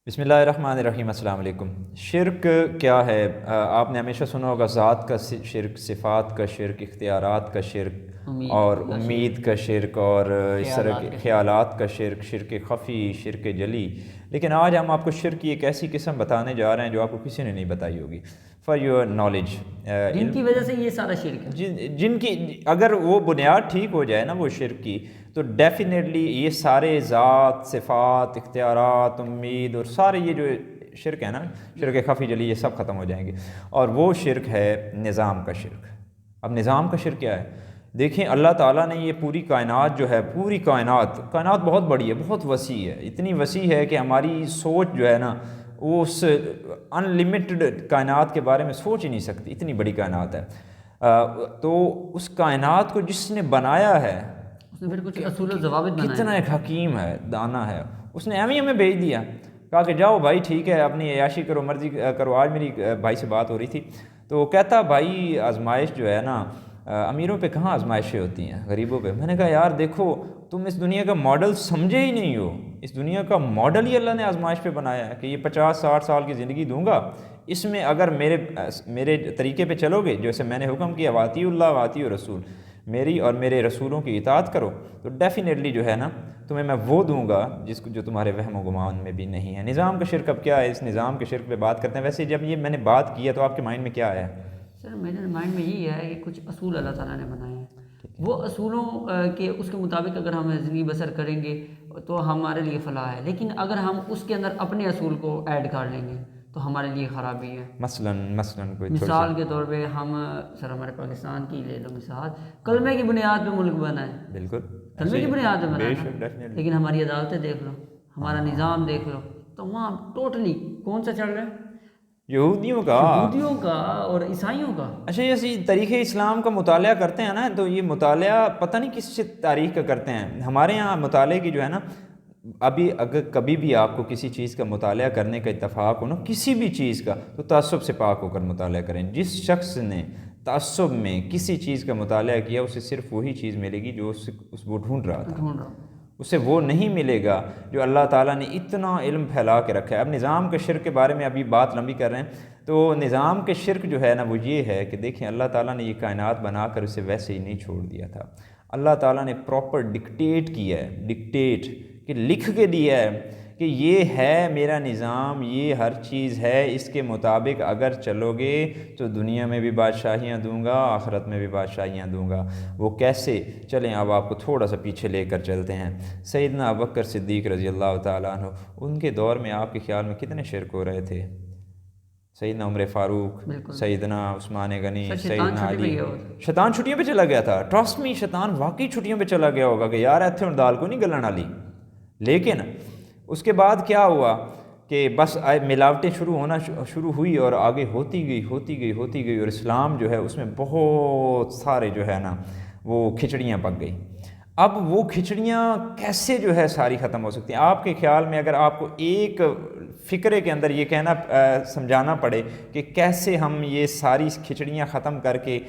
بسم اللہ الرحمن الرحیم۔ السلام علیکم۔ شرک کیا ہے؟ آپ نے ہمیشہ سنا ہوگا ذات کا شرک، صفات کا شرک، اختیارات کا شرک اور امید کا شرک اور اس طرح کے خیالات کا شرک، شرک خفی، شرک جلی۔ لیکن آج ہم آپ کو شرک کی ایک ایسی قسم بتانے جا رہے ہیں جو آپ کو کسی نے نہیں بتائی ہوگی، فار یور نالج، جن کی وجہ سے یہ سارا شرک ہے، جن کی اگر وہ بنیاد ٹھیک ہو جائے نا وہ شرک کی، تو ڈیفینیٹلی یہ سارے ذات، صفات، اختیارات، امید اور سارے یہ جو شرک ہے نا، شرک خفی جلی، یہ سب ختم ہو جائیں گے۔ اور وہ شرک ہے نظام کا شرک۔ اب نظام کا شرک کیا ہے؟ دیکھیں، اللہ تعالیٰ نے یہ پوری کائنات جو ہے، پوری کائنات بہت بڑی ہے، بہت وسیع ہے، اتنی وسیع ہے کہ ہماری سوچ جو ہے نا وہ اس ان لمیٹڈ کائنات کے بارے میں سوچ ہی نہیں سکتی، اتنی بڑی کائنات ہے۔ تو اس کائنات کو جس نے بنایا ہے، اس نے پھر کچھ اصول و ضوابط بنائے کتنا ایک حکیم ہے، دانا ہے، اس نے ایم ہی ہمیں بھیج دیا، کہا کہ جاؤ بھائی ٹھیک ہے، اپنی عیاشی کرو، مرضی کرو۔ آج میری بھائی سے بات ہو رہی تھی تو وہ کہتا بھائی آزمائش جو ہے نا، امیروں پہ کہاں آزمائشیں ہوتی ہیں، غریبوں پہ۔ میں نے کہا یار دیکھو، تم اس دنیا کا ماڈل سمجھے ہی نہیں ہو، اس دنیا کا ماڈل ہی اللہ نے آزمائش پہ بنایا ہے کہ یہ 50-60 سال کی زندگی دوں گا، اس میں اگر میرے طریقے پہ چلو گے، جیسے میں نے حکم کیا، واطیع اللہ واطیع رسول، میری اور میرے رسولوں کی اطاعت کرو، تو ڈیفینیٹلی جو ہے نا تمہیں میں وہ دوں گا جو تمہارے وہم و گمان میں بھی نہیں ہے۔ نظام کا شرک اب کیا ہے؟ اس نظام کے شرک پہ بات کرتے ہیں۔ ویسے جب یہ میں نے بات کیا تو آپ کے مائنڈ میں کیا آیا؟ سر میرے مائنڈ میں یہی ہے کہ کچھ اصول اللہ تعالیٰ نے بنائے ہیں، وہ اصولوں کے اس کے مطابق اگر ہم زندگی بسر کریں گے تو ہمارے لیے فلاح ہے، لیکن اگر ہم اس کے اندر اپنے اصول کو ایڈ کر لیں گے تو ہمارے لیے خرابی ہے۔ مثلاً کوئی مثال کے طور پہ ہم سر ہمارے پاکستان کی لے لو مثال، کلمے کی بنیاد پہ ملک بنا ہے، بالکل کلمے کی بنیاد پہ بنا بے ہے شک، نا، definitely۔ لیکن ہماری عدالتیں دیکھ لو، ہمارا نظام دیکھ لو، تو وہاں ٹوٹلی کون سا چل رہا ہے؟ یہودیوں کا، یہودیوں کا اور عیسائیوں کا۔ اچھا یہ تاریخ اسلام کا مطالعہ کرتے ہیں نا، تو یہ مطالعہ پتہ نہیں کس تاریخ کا کرتے ہیں۔ ہمارے یہاں مطالعے کی جو ہے نا، ابھی اگر کبھی بھی آپ کو کسی چیز کا مطالعہ کرنے کا اتفاق ہو نا، کسی بھی چیز کا، تو تعصب سے پاک ہو کر مطالعہ کریں۔ جس شخص نے تعصب میں کسی چیز کا مطالعہ کیا، اسے صرف وہی چیز ملے گی جو اس وہ ڈھونڈ رہا تھا، اسے وہ نہیں ملے گا جو اللہ تعالیٰ نے اتنا علم پھیلا کے رکھا ہے۔ اب نظام کے شرک کے بارے میں ابھی بات لمبی کر رہے ہیں، تو نظام کے شرک جو ہے نا وہ یہ ہے کہ دیکھیں، اللہ تعالیٰ نے یہ کائنات بنا کر اسے ویسے ہی نہیں چھوڑ دیا تھا۔ اللہ تعالیٰ نے پراپر ڈکٹیٹ کیا ہے، ڈکٹیٹ کہ لکھ کے دیا ہے کہ یہ ہے میرا نظام، یہ ہر چیز ہے، اس کے مطابق اگر چلو گے تو دنیا میں بھی بادشاہیاں دوں گا، آخرت میں بھی بادشاہیاں دوں گا۔ وہ کیسے؟ چلیں اب آپ کو تھوڑا سا پیچھے لے کر چلتے ہیں۔ سیدنا ابوبکر صدیق رضی اللہ تعالیٰ عنہ، ان کے دور میں آپ کے خیال میں کتنے شرک ہو رہے تھے؟ سیدنا عمر فاروق، سیدنا عثمان غنی، سیدنا علی۔ شیطان چھٹیوں پہ چلا گیا تھا، ٹرسٹ می، شیطان واقعی چھٹیوں پہ چلا گیا ہوگا کہ یار ایتھے ہن دال کو نہیں گلن والی۔ لیکن اس کے بعد کیا ہوا کہ بس ملاوٹیں شروع ہوئی اور آگے ہوتی گئی اور اسلام جو ہے اس میں بہت سارے جو ہے نا وہ کھچڑیاں پک گئی۔ اب وہ کھچڑیاں کیسے جو ہے ساری ختم ہو سکتی ہیں؟ آپ کے خیال میں اگر آپ کو ایک فکرے کے اندر یہ کہنا سمجھانا پڑے کہ کیسے ہم یہ ساری کھچڑیاں ختم کر کے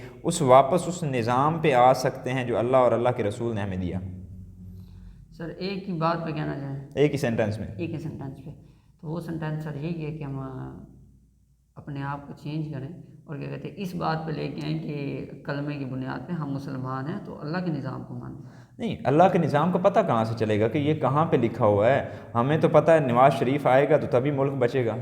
واپس اس نظام پہ آ سکتے ہیں جو اللہ اور اللہ کے رسول نے ہمیں دیا؟ سر ایک ہی بات پہ کہنا چاہیں، ایک ہی سینٹنس میں، ایک ہی سینٹنس پہ، تو وہ سینٹنس سر یہی ہے کہ ہم اپنے آپ کو چینج کریں اور کیا کہتے ہیں اس بات پہ لے کے آئیں کہ کلمے کی بنیاد پہ ہم مسلمان ہیں تو اللہ کے نظام کو مانیں۔ نہیں، اللہ کے نظام کا پتہ کہاں سے چلے گا کہ یہ کہاں پہ لکھا ہوا ہے؟ ہمیں تو پتہ ہے نواز شریف آئے گا تو تبھی ملک بچے گا۔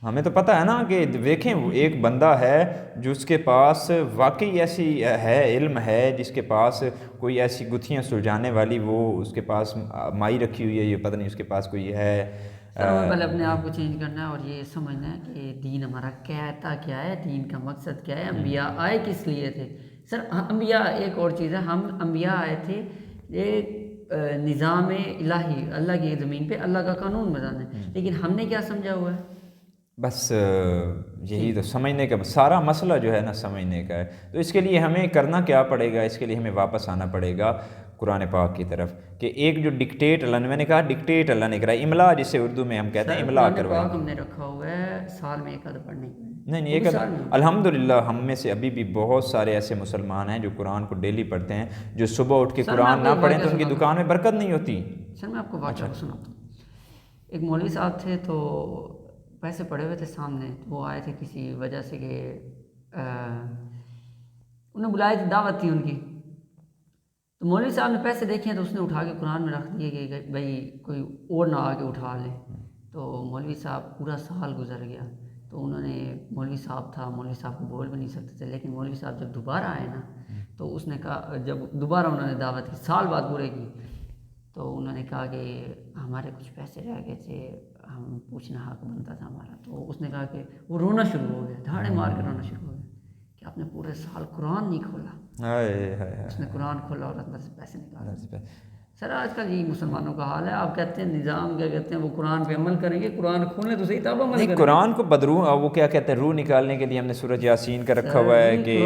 ہمیں تو پتہ ہے نا کہ دیکھیں ایک بندہ ہے جس کے پاس واقعی ایسی ہے، علم ہے، جس کے پاس کوئی ایسی گتھیاں سلجھانے والی وہ اس کے پاس مائی رکھی ہوئی ہے، یہ پتہ نہیں اس کے پاس کوئی ہے۔ سر ہمیں پہلے اپنے آپ کو چینج کرنا ہے اور یہ سمجھنا ہے کہ دین ہمارا کہتا کیا ہے، دین کا مقصد کیا ہے، انبیاء آئے کس لیے تھے۔ سر انبیاء ایک اور چیز ہے، ہم انبیاء آئے تھے ایک نظام الہی، اللہ کی زمین پہ اللہ کا قانون بنانے، لیکن ہم نے کیا سمجھا ہوا ہے؟ بس یہی تو سمجھنے کا سارا مسئلہ جو ہے نا سمجھنے کا ہے۔ تو اس کے لیے ہمیں کرنا کیا پڑے گا؟ اس کے لیے ہمیں واپس آنا پڑے گا قرآن پاک کی طرف، کہ ایک جو ڈکٹیٹ اللہ نے، میں نے کہا ڈکٹیٹ اللہ نے کرائی، املا جسے اردو میں ہم کہتے ہیں، املا کروائی۔ قرآن پاک ہم نے رکھا ہوا ہے سال میں ایک آدھ پڑھنے کی، نہیں ایک الحمدللہ ہم میں سے ابھی بھی بہت سارے ایسے مسلمان ہیں جو قرآن کو ڈیلی پڑھتے ہیں، جو صبح اٹھ کے قرآن نہ پڑھیں تو ان کی دکان میں برکت نہیں ہوتی۔ سر میں آپ کو واقعہ سناتا ہوں۔ ایک مولوی صاحب تھے تو پیسے پڑے ہوئے تھے سامنے، وہ آئے تھے کسی وجہ سے کہ انہیں بلائے تھے، دعوت تھی ان کی، تو مولوی صاحب نے پیسے دیکھے ہیں تو اس نے اٹھا کے قرآن میں رکھ دیے کہ بھائی کوئی اور نہ آ کے اٹھا لے۔ تو مولوی صاحب پورا سال گزر گیا، تو انہوں نے، مولوی صاحب تھا، مولوی صاحب کو بول بھی نہیں سکتے تھے، لیکن مولوی صاحب جب دوبارہ آئے نا تو اس نے کہا، جب دوبارہ انہوں نے دعوت کی، سال بعد پورے کی، تو انہوں نے کہا کہ ہمارے کچھ پیسے رہ گئے تھے، ہم پوچھنا حق بنتا تھا ہمارا۔ تو اس نے کہا کہ وہ رونا شروع ہو گیا، دھاڑے مار کے رونا شروع ہو گیا کہ آپ نے پورے سال قرآن نہیں کھولا۔ اس نے قرآن کھولا اور اندر سے پیسے نکالے۔ سر آج کل یہی مسلمانوں کا حال ہے، آپ کہتے ہیں نظام، کیا کہتے ہیں وہ قرآن پہ عمل کریں گے، قرآن کھولنے تو صحیح تب عمل نہیں، کریں۔ قرآن کو بدرو، وہ کیا کہتے ہیں، روح نکالنے کے لیے ہم نے سورۃ یاسین کا رکھا ہوا ہے کہ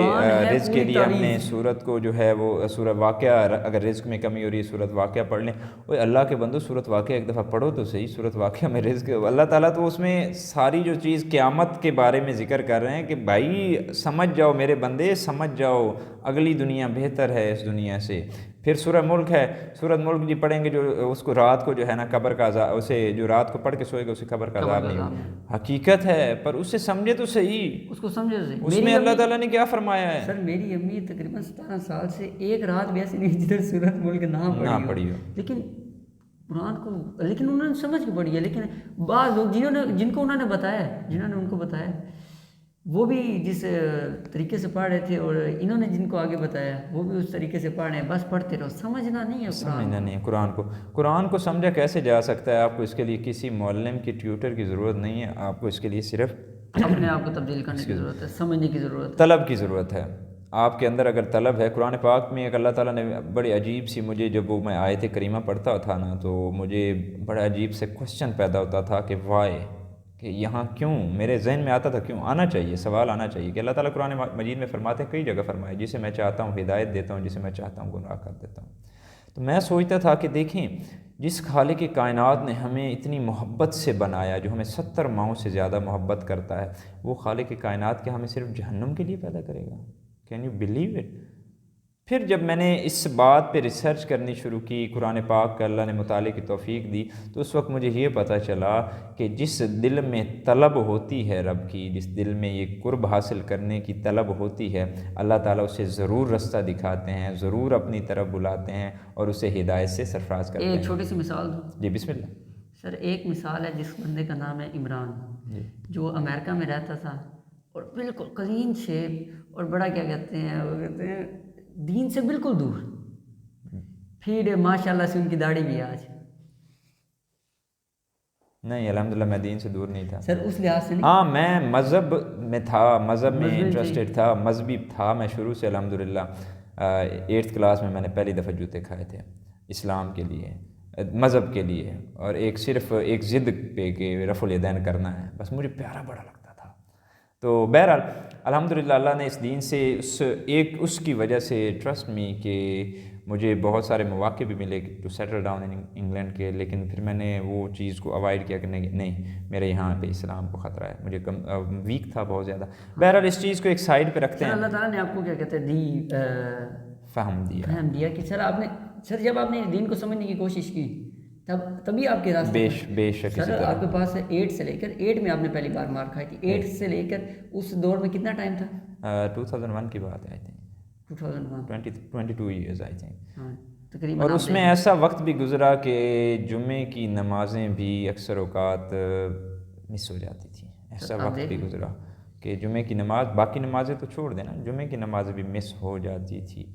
رزق کے لیے ہم نے سورت کو جو ہے وہ سورۃ واقعہ، اگر رزق میں کمی ہو رہی ہے سورۃ واقعہ پڑھ لیں۔ اوے اللہ کے بندو، سورۃ واقعہ ایک دفعہ پڑھو تو صحیح، سورۃ واقعہ میں رزق، اللہ تعالیٰ تو اس میں ساری جو چیز قیامت کے بارے میں ذکر کر رہے ہیں کہ بھائی سمجھ جاؤ میرے بندے، سمجھ جاؤ اگلی دنیا بہتر ہے اس دنیا سے۔ پھر سورہ ملک ہے، سورۃ ملک جی پڑھیں گے جو اس کو رات کو جو ہے نا قبر کا عذاب، اسے جو رات کو پڑھ کے سوئے گا اسے قبر کا عذاب نہیں ہوگا، حقیقت ہے، پر اسے سمجھے تو صحیح، اس کو سمجھے صحیح۔ اس میں اللہ تعالیٰ نے کیا فرمایا ہے۔ سر میری امی تقریباً 17 سال سے ایک رات بھی ایسی نہیں جدھر سورۃ ملک نہ پڑھی ہو، لیکن قرآن کو، لیکن انہوں نے سمجھ کے پڑھی ہے۔ لیکن بعض لوگ جن کو انہوں نے بتایا، جنہوں نے ان کو بتایا، وہ بھی جس طریقے سے پڑھ رہے تھے اور انہوں نے جن کو آگے بتایا وہ بھی اس طریقے سے پڑھ رہے ہیں، بس پڑھتے رہو، سمجھنا نہیں ہے سمجھنا نہیں ہے قرآن کو سمجھا کیسے جا سکتا ہے؟ آپ کو اس کے لیے کسی معلم کی ٹیوٹر کی ضرورت نہیں ہے، آپ کو اس کے لیے صرف اپنے آپ کو تبدیل کرنے کی ضرورت ہے، سمجھنے کی ضرورت ہے، طلب کی ضرورت ہے۔ آپ کے اندر اگر طلب ہے، قرآن پاک میں ایک اللہ تعالیٰ نے بڑی عجیب سی، مجھے جب وہ میں آیت کریمہ پڑھتا تھا نا تو مجھے بڑا عجیب سے کوسچن پیدا ہوتا تھا کہ وائی، کہ یہاں کیوں، میرے ذہن میں آتا تھا کیوں، آنا چاہیے، سوال آنا چاہیے کہ اللہ تعالیٰ قرآن مجید میں فرماتے ہیں، کئی جگہ فرمائے، جسے میں چاہتا ہوں ہدایت دیتا ہوں، جسے میں چاہتا ہوں گمراہ کر دیتا ہوں۔ تو میں سوچتا تھا کہ دیکھیں، جس خالق کائنات نے ہمیں اتنی محبت سے بنایا، جو ہمیں 70 ماؤں سے زیادہ محبت کرتا ہے، وہ خالق کائنات کیا ہمیں صرف جہنم کے لیے پیدا کرے گا؟ Can you believe it? پھر جب میں نے اس بات پہ ریسرچ کرنی شروع کی، قرآن پاک کا اللہ نے مطالعے کی توفیق دی، تو اس وقت مجھے یہ پتہ چلا کہ جس دل میں طلب ہوتی ہے رب کی، جس دل میں یہ قرب حاصل کرنے کی طلب ہوتی ہے، اللہ تعالیٰ اسے ضرور رستہ دکھاتے ہیں، ضرور اپنی طرف بلاتے ہیں اور اسے ہدایت سے سرفراز کرتے ہیں۔ ایک چھوٹی سی مثال دوں؟ جی بسم اللہ۔ سر ایک مثال ہے، جس بندے کا نام ہے عمران، جو امریکہ میں رہتا تھا اور بالکل کلین شیپ اور بڑا کیا کہتے ہیں، وہ کہتے ہیں دین سے بالکل دور، پھر ماشاءاللہ سے ان کی داڑھی بھی آج۔ نہیں الحمدللہ میں دین سے دور نہیں تھا سر، اس لحاظ سے نہیں، ہاں میں مذہب میں تھا، مذہب میں انٹرسٹڈ تھا، مذہبی تھا میں شروع سے الحمدللہ۔ 8th کلاس میں نے پہلی دفعہ جوتے کھائے تھے اسلام کے لیے، مذہب کے لیے، اور صرف ایک ضد پہ کہ رفع الیدین کرنا ہے، بس مجھے پیارا بڑا لگتا تھا۔ تو بہرحال الحمدللہ اللہ نے اس دین سے اس کی وجہ سے ٹرسٹ می کہ مجھے بہت سارے مواقع بھی ملے to settle down in England کے، لیکن پھر میں نے وہ چیز کو اوائڈ کیا کہ نہیں میرے یہاں پہ اسلام کو خطرہ ہے، مجھے ویک تھا بہت زیادہ۔ بہرحال اس چیز کو ایک سائڈ پہ رکھتے ہیں۔ اللہ تعالیٰ نے آپ کو کیا کہتے ہیں فہم دیا کہ سر جب آپ نے دین کو سمجھنے کی کوشش کی تبھی آپ کے راستے بے شک سر آپ کے پاس 8 سے لے کر 8 میں آپ نے پہلی بار مار کھائی تھی، 8 سے لے کر اس دور میں کتنا ٹائم تھا؟ 2001 کی بات ہے I think, 22 years I think, تقریباً۔ اور اس میں ایسا وقت بھی گزرا کہ جمعے کی نمازیں بھی اکثر اوقات مس ہو جاتی تھیں، ایسا وقت بھی گزرا کہ جمعے کی نماز، باقی نمازیں تو چھوڑ دینا، جمعے کی نمازیں بھی مس ہو جاتی تھی،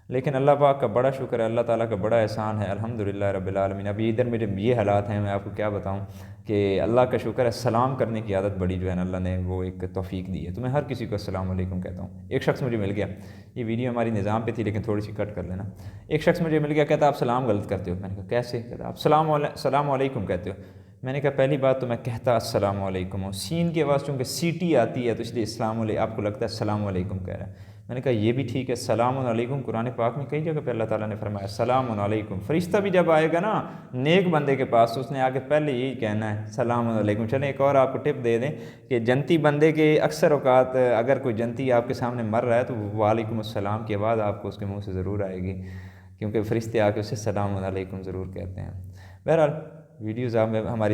لیکن اللہ پاک کا بڑا شکر ہے، اللہ تعالیٰ کا بڑا احسان ہے الحمدللہ رب العالمین۔ ابھی ادھر میرے یہ حالات ہیں، میں آپ کو کیا بتاؤں کہ اللہ کا شکر ہے، سلام کرنے کی عادت بڑی جو ہے نا اللہ نے وہ ایک توفیق دی ہے، تو میں ہر کسی کو السلام علیکم کہتا ہوں۔ ایک شخص مجھے مل گیا، یہ ویڈیو ہماری نظام پہ تھی لیکن تھوڑی سی کٹ کر لینا، ایک شخص مجھے مل گیا، کہتا آپ سلام غلط کرتے ہو، میں نے کہا کیسے؟ کہتا آپ سلام علیکم کہتے ہو، میں نے کہا پہلی بات تو میں کہتا السلام علیکم ہوں، سین کی آواز چونکہ سیٹی آتی ہے تو اس لیے السلام علیکم آپ کو لگتا ہے السلام علیکم کہہ رہا ہے، میں نے کہا یہ بھی ٹھیک ہے، السلام علیکم قرآن پاک میں کئی جگہ پہ اللہ تعالیٰ نے فرمایا السلام علیکم، فرشتہ بھی جب آئے گا نا نیک بندے کے پاس تو اس نے آگے پہلے یہی کہنا ہے السلام علیکم۔ چلیں ایک اور آپ کو ٹپ دے دیں کہ جنتی بندے کے اکثر اوقات اگر کوئی جنتی آپ کے سامنے مر رہا ہے تو وعلیکم السلام کی آواز آپ کو اس کے منہ سے ضرور آئے گی، کیونکہ فرشتے آ کے اسے السلام علیکم ضرور کہتے ہیں۔ بہرحال ویڈیوز آپ ہماری